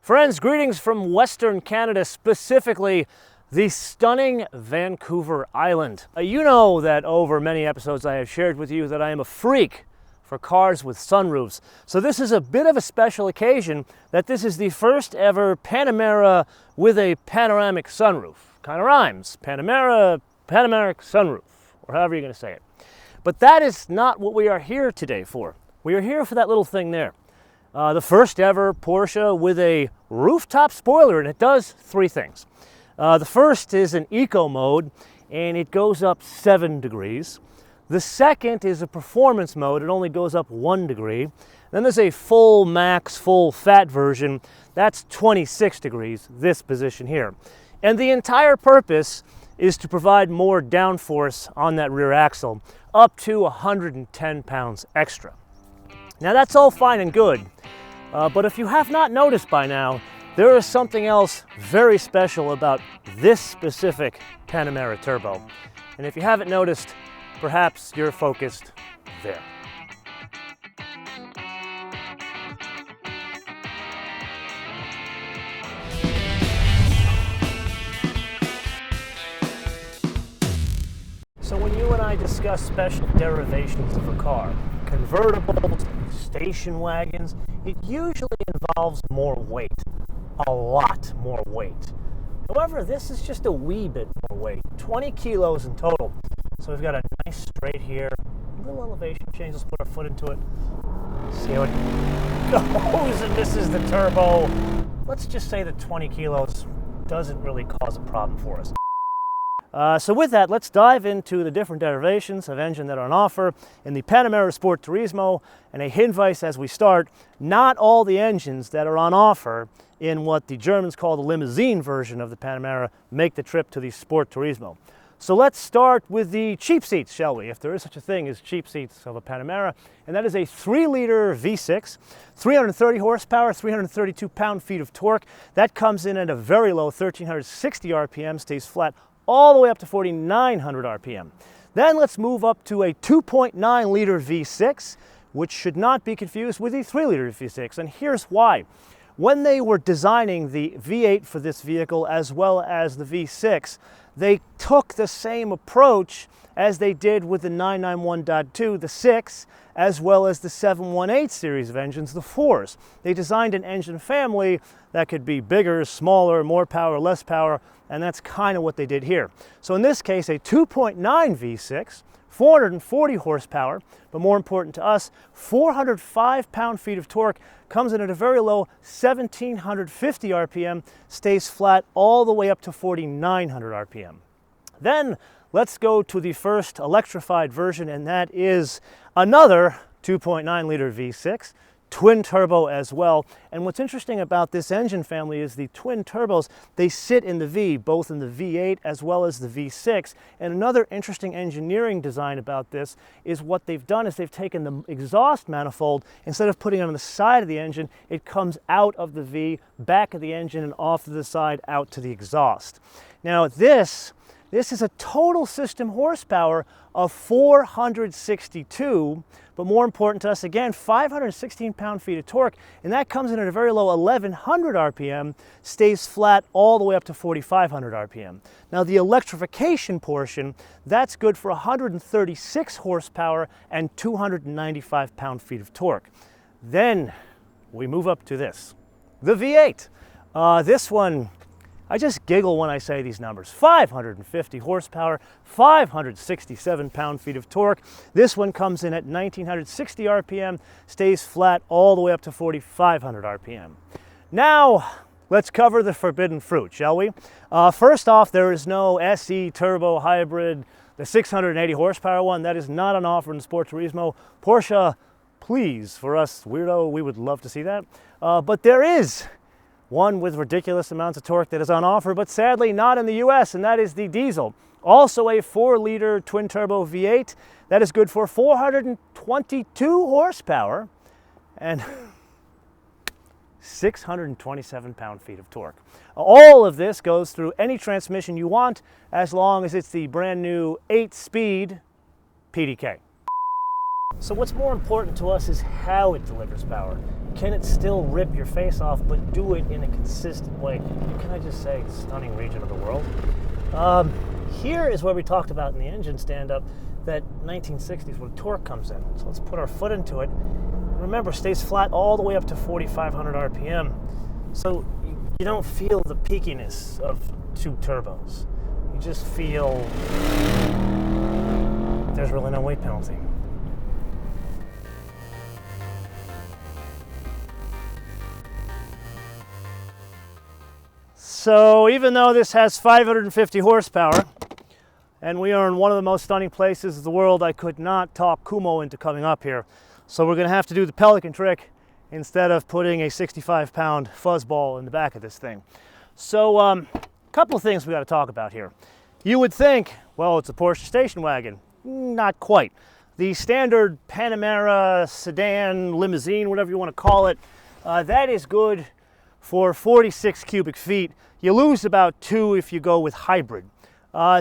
Friends, greetings from Western Canada, specifically the stunning Vancouver Island. You know that over many episodes I have shared with you that I am a freak for cars with sunroofs. So this is a bit of a special occasion that this is the first ever Panamera with a panoramic sunroof. Kind of rhymes. Panamera, panoramic sunroof, or however you're going to say it. But that is not what we are here today for. We are here for that little thing there. The first ever Porsche with a rooftop spoiler, and it does three things. The first is an eco mode, and it goes up 7 degrees. The second is a performance mode. It only goes up 1 degree. Then there's a full max, full fat version. That's 26 degrees, this position here. And the entire purpose is to provide more downforce on that rear axle, up to 110 pounds extra. Now that's all fine and good, but if you have not noticed by now, there is something else very special about this specific Panamera Turbo. And if you haven't noticed, perhaps you're focused there. So when you and I discuss special derivations of a car, convertibles, station wagons, it usually involves more weight, a lot more weight. However, this is just a wee bit more weight, 20 kilos in total. So we've got a nice straight here, a little elevation change. Let's put our foot into it, see how it goes, and this is the turbo. Let's just say that 20 kilos doesn't really cause a problem for us. So with that, let's dive into the different derivations of engine that are on offer in the Panamera Sport Turismo. And a Hinweis as we start, not all the engines that are on offer in what the Germans call the limousine version of the Panamera make the trip to the Sport Turismo. So let's start with the cheap seats, shall we? If there is such a thing as cheap seats of a Panamera. And that is a 3-liter V6, 330 horsepower, 332 pound-feet of torque. That comes in at a very low 1,360 RPM, stays flat all the way up to 4,900 RPM. Then let's move up to a 2.9 liter V6, which should not be confused with the 3-liter V6. And here's why. When they were designing the V8 for this vehicle as well as the V6, they took the same approach as they did with the 991.2, the 6, as well as the 718 series of engines, the 4s. They designed an engine family that could be bigger, smaller, more power, less power, and that's kind of what they did here. So in this case, a 2.9 V6, 440 horsepower, but more important to us, 405 pound-feet of torque, comes in at a very low 1,750 RPM, stays flat all the way up to 4,900 RPM. Then let's go to the first electrified version, and that is another 2.9 liter V6, twin turbo as well. And what's interesting about this engine family is the twin turbos, they sit in the V, both in the V8 as well as the V6. And another interesting engineering design about this is what they've done is they've taken the exhaust manifold, instead of putting it on the side of the engine, it comes out of the V, back of the engine, and off to the side out to the exhaust. Now this is a total system horsepower of 462, but more important to us, again, 516 pound-feet of torque, and that comes in at a very low 1,100 RPM, stays flat all the way up to 4,500 RPM. Now the electrification portion, that's good for 136 horsepower and 295 pound-feet of torque. Then we move up to this, the V8. This one, I just giggle when I say these numbers. 550 horsepower, 567 pound-feet of torque. This one comes in at 1,960 RPM, stays flat all the way up to 4,500 RPM. Now, let's cover the forbidden fruit, shall we? First off, there is no SE Turbo Hybrid, the 680 horsepower one. That is not on offer in the Sport Turismo. Porsche, please, for us weirdo, we would love to see that. But there is one with ridiculous amounts of torque that is on offer, but sadly not in the US, and that is the diesel. Also a 4-liter twin-turbo V8 that is good for 422 horsepower and 627 pound-feet of torque. All of this goes through any transmission you want, as long as it's the brand new 8-speed PDK. So what's more important to us is how it delivers power. can it still rip your face off, but do it in a consistent way? Can I just say, stunning region of the world. Here is where we talked about in the engine stand-up that 1960s where torque comes in. So let's put our foot into it. Remember, stays flat all the way up to 4,500 RPM. So you don't feel the peakiness of two turbos. You just feel there's really no weight penalty. So even though this has 550 horsepower, and we are in one of the most stunning places in the world, I could not talk Kumo into coming up here. So we're going to have to do the pelican trick instead of putting a 65-pound fuzzball in the back of this thing. So a couple of things we got to talk about here. You would think, well, it's a Porsche station wagon. Not quite. The standard Panamera sedan, limousine, whatever you want to call it, that is good for 46 cubic feet. You lose about 2 if you go with hybrid.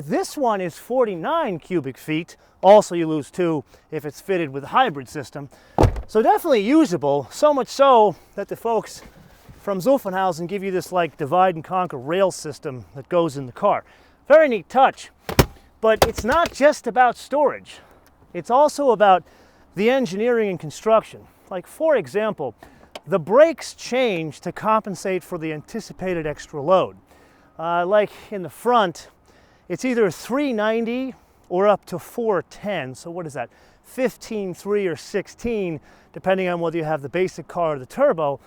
This one is 49 cubic feet. Also, you lose 2 if it's fitted with a hybrid system. So definitely usable, so much so that the folks from Zuffenhausen give you this like divide and conquer rail system that goes in the car. Very neat touch, but it's not just about storage. It's also about the engineering and construction. Like, for example, the brakes change to compensate for the anticipated extra load. Like in the front, it's either 390 or up to 410. So what is that? 15.3 or 16, depending on whether you have the basic car or the turbo.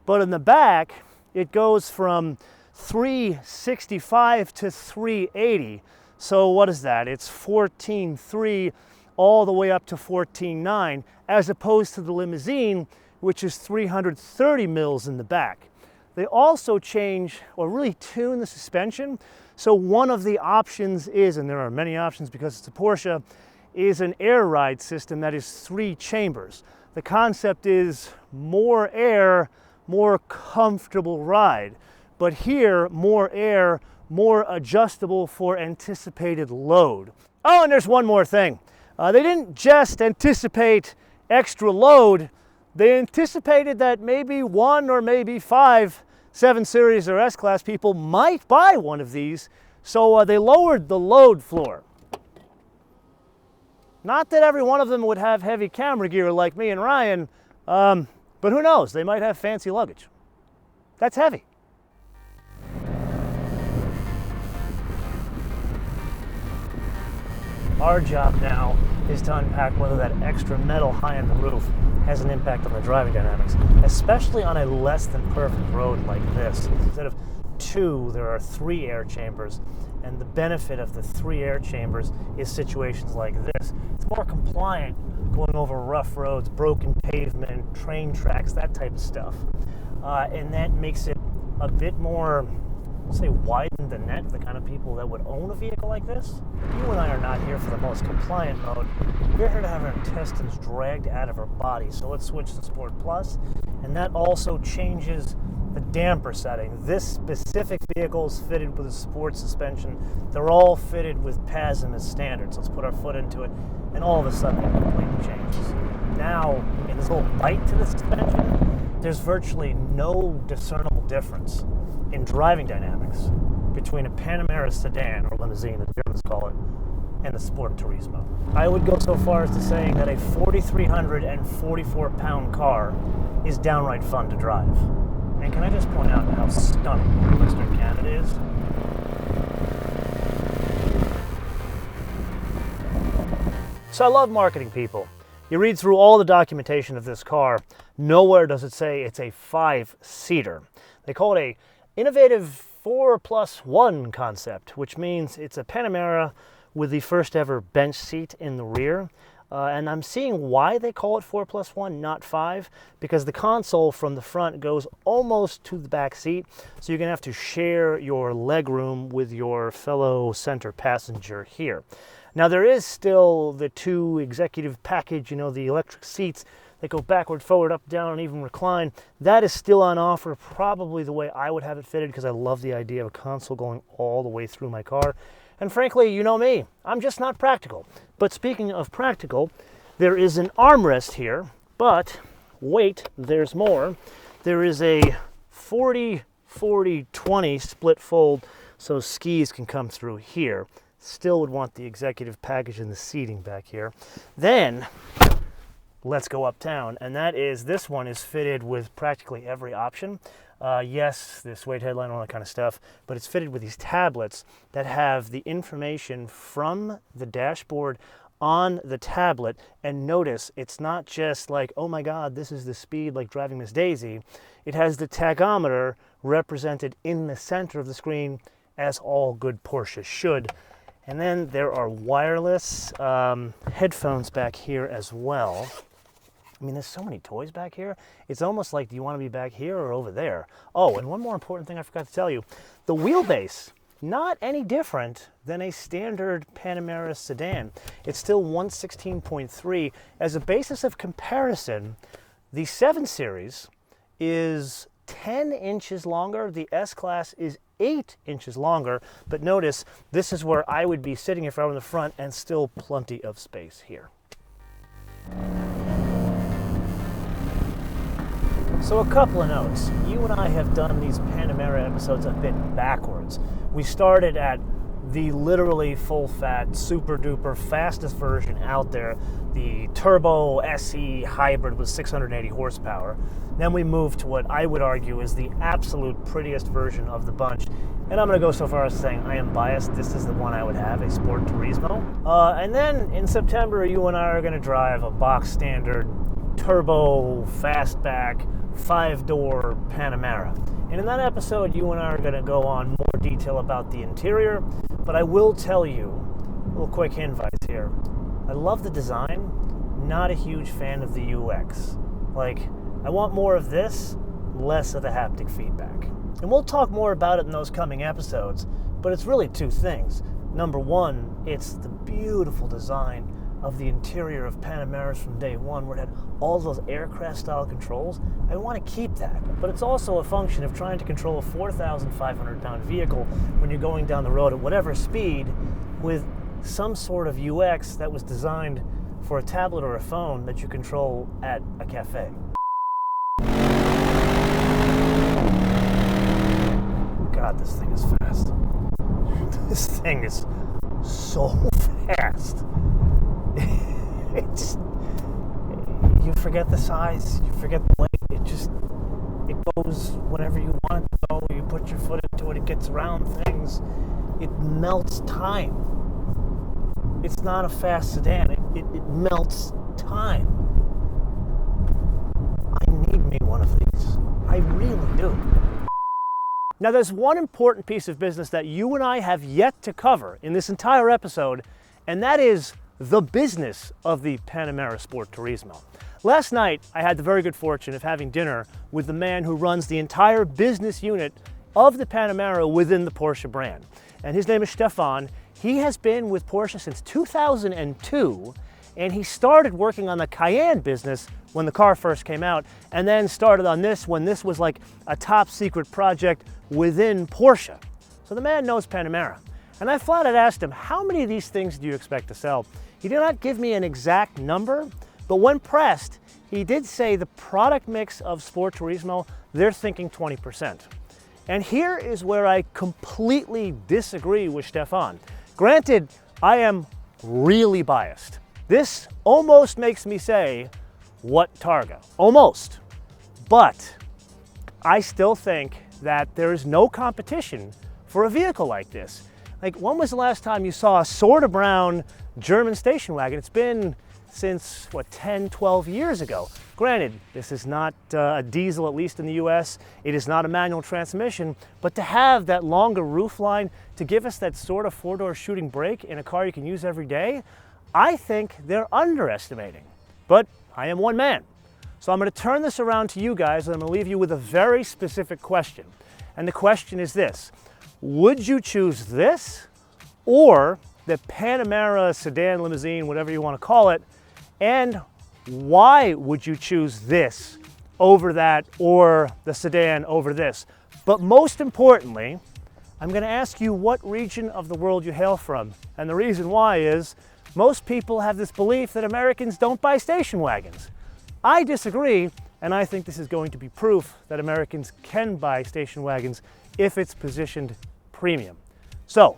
But in the back, it goes from 365 to 380. So what is that? It's 14.3 all the way up to 14.9, as opposed to the limousine, which is 330 mils in the back. They also change, or really tune, the suspension. So one of the options is, and there are many options because it's a Porsche, is an air ride system that is 3 chambers. The concept is more air, more comfortable ride. But here, more air, more adjustable for anticipated load. Oh, and there's one more thing. They didn't just anticipate extra load, they anticipated that maybe 1 or maybe 5 7 Series or S-Class people might buy one of these, so they lowered the load floor. Not that every one of them would have heavy camera gear like me and Ryan, but who knows, they might have fancy luggage. That's heavy. Our job now is to unpack whether that extra metal high on the roof has an impact on the driving dynamics, especially on a less than perfect road like this. Instead of 2, there are 3 air chambers, and the benefit of the 3 air chambers is situations like this. It's more compliant going over rough roads, broken pavement, train tracks, that type of stuff. And that makes it a bit more, say, widen the net for the kind of people that would own a vehicle like this. You and I are not here for the most compliant mode. We're here to have our intestines dragged out of our bodies. So let's switch to Sport Plus, and that also changes the damper setting. This specific vehicle is fitted with a sport suspension. They're all fitted with PASM as standards. Let's put our foot into it, and all of a sudden it completely changes. Now, in this little bite to the suspension, there's virtually no discernible difference in driving dynamics between a Panamera sedan, or limousine, the Germans call it, and the Sport Turismo. I would go so far as to saying that a 4,344-pound car is downright fun to drive. And can I just point out how stunning Western Canada is? So I love marketing people. You read through all the documentation of this car, nowhere does it say it's a 5-seater. They call it a innovative 4+1 concept, which means it's a Panamera with the first ever bench seat in the rear. And I'm seeing why they call it 4+1, not 5, because the console from the front goes almost to the back seat, so you're going to have to share your leg room with your fellow center passenger here. Now there is still the 2 executive package, you know, the electric seats that go backward, forward, up, down, and even recline. That is still on offer, probably the way I would have it fitted, because I love the idea of a console going all the way through my car. And frankly, you know me, I'm just not practical. But speaking of practical, there is an armrest here, but wait, there's more. There is a 40-40-20 split fold, so skis can come through here. Still would want the executive package and the seating back here. Then, let's go uptown, and that is, this one is fitted with practically every option. Yes, this weight headline, all that kind of stuff, but it's fitted with these tablets that have the information from the dashboard on the tablet. And notice, it's not just like, oh my God, this is the speed like driving Miss Daisy. It has the tachometer represented in the center of the screen, as all good Porsches should. And then there are wireless headphones back here as well. I mean, there's so many toys back here. It's almost like, do you want to be back here or over there? Oh, and one more important thing I forgot to tell you. The wheelbase, not any different than a standard Panamera sedan. It's still 116.3. As a basis of comparison, the 7 Series is 10 inches longer. The S-Class is 8 inches longer. But notice, this is where I would be sitting if I were in the front, and still plenty of space here. So a couple of notes. You and I have done these Panamera episodes a bit backwards. We started at the literally full-fat, super-duper fastest version out there, the Turbo SE Hybrid with 680 horsepower. Then we moved to what I would argue is the absolute prettiest version of the bunch. And I'm going to go so far as saying I am biased. This is the one I would have, a Sport Turismo. And then in September, you and I are going to drive a box standard turbo fastback 5-door Panamera. And in that episode, you and I are going to go on more detail about the interior, but I will tell you, a little quick invite here, I love the design, not a huge fan of the UX. Like, I want more of this, less of the haptic feedback. And we'll talk more about it in those coming episodes, but it's really two things. Number one, it's the beautiful design of the interior of Panameras from day one, where it had all those aircraft-style controls. I want to keep that, but it's also a function of trying to control a 4,500-pound vehicle when you're going down the road at whatever speed with some sort of UX that was designed for a tablet or a phone that you control at a cafe. God, this thing is fast. This thing is so fast. It's, you forget the size, you forget the weight, it goes whenever you want it to go, you put your foot into it, it gets around things, it melts time. It's not a fast sedan, it melts time. I need me one of these, I really do. Now there's one important piece of business that you and I have yet to cover in this entire episode, and that is the business of the Panamera Sport Turismo. Last night, I had the very good fortune of having dinner with the man who runs the entire business unit of the Panamera within the Porsche brand. And his name is Stefan. He has been with Porsche since 2002, and he started working on the Cayenne business when the car first came out, and then started on this when this was like a top secret project within Porsche. So the man knows Panamera. And I flat out asked him, how many of these things do you expect to sell? He did not give me an exact number, but when pressed, he did say the product mix of Sport Turismo, they're thinking 20%. And here is where I completely disagree with Stefan. Granted, I am really biased. This almost makes me say, what Targa? Almost. But I still think that there is no competition for a vehicle like this. Like, when was the last time you saw a sorta brown German station wagon? It's been since, what, 10, 12 years ago. Granted, this is not a diesel, at least in the US. It is not a manual transmission, but to have that longer roof line to give us that sort of 4-door shooting brake in a car you can use every day, I think they're underestimating. But I am one man. So I'm going to turn this around to you guys, and I'm going to leave you with a very specific question. And the question is this: would you choose this or the Panamera sedan, limousine, whatever you want to call it? And why would you choose this over that, or the sedan over this? But most importantly, I'm going to ask you what region of the world you hail from. And the reason why is most people have this belief that Americans don't buy station wagons. I disagree, And I think this is going to be proof that Americans can buy station wagons if it's positioned premium. So,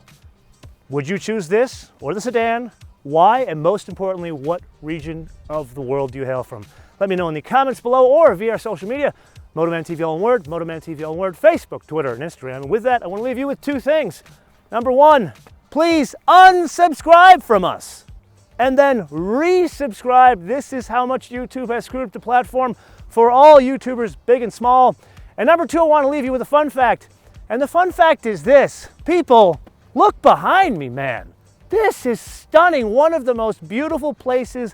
would you choose this or the sedan? Why? And most importantly, what region of the world do you hail from? Let me know in the comments below or via our social media. MotoManTV all in word, MotoManTV all in word, Facebook, Twitter, and Instagram. And with that, I want to leave you with two things. Number one, please unsubscribe from us and then resubscribe. This is how much YouTube has screwed up the platform for all YouTubers, big and small. And number two, I want to leave you with a fun fact. And the fun fact is this. People, look behind me, man. This is stunning. One of the most beautiful places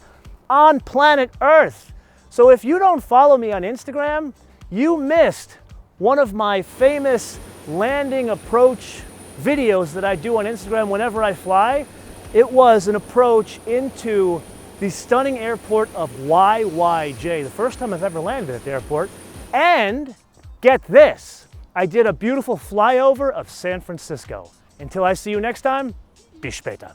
on planet Earth. So if you don't follow me on Instagram, you missed one of my famous landing approach videos that I do on Instagram whenever I fly. It was an approach into the stunning airport of YYJ, the first time I've ever landed at the airport. And get this, I did a beautiful flyover of San Francisco. Until I see you next time, bis später.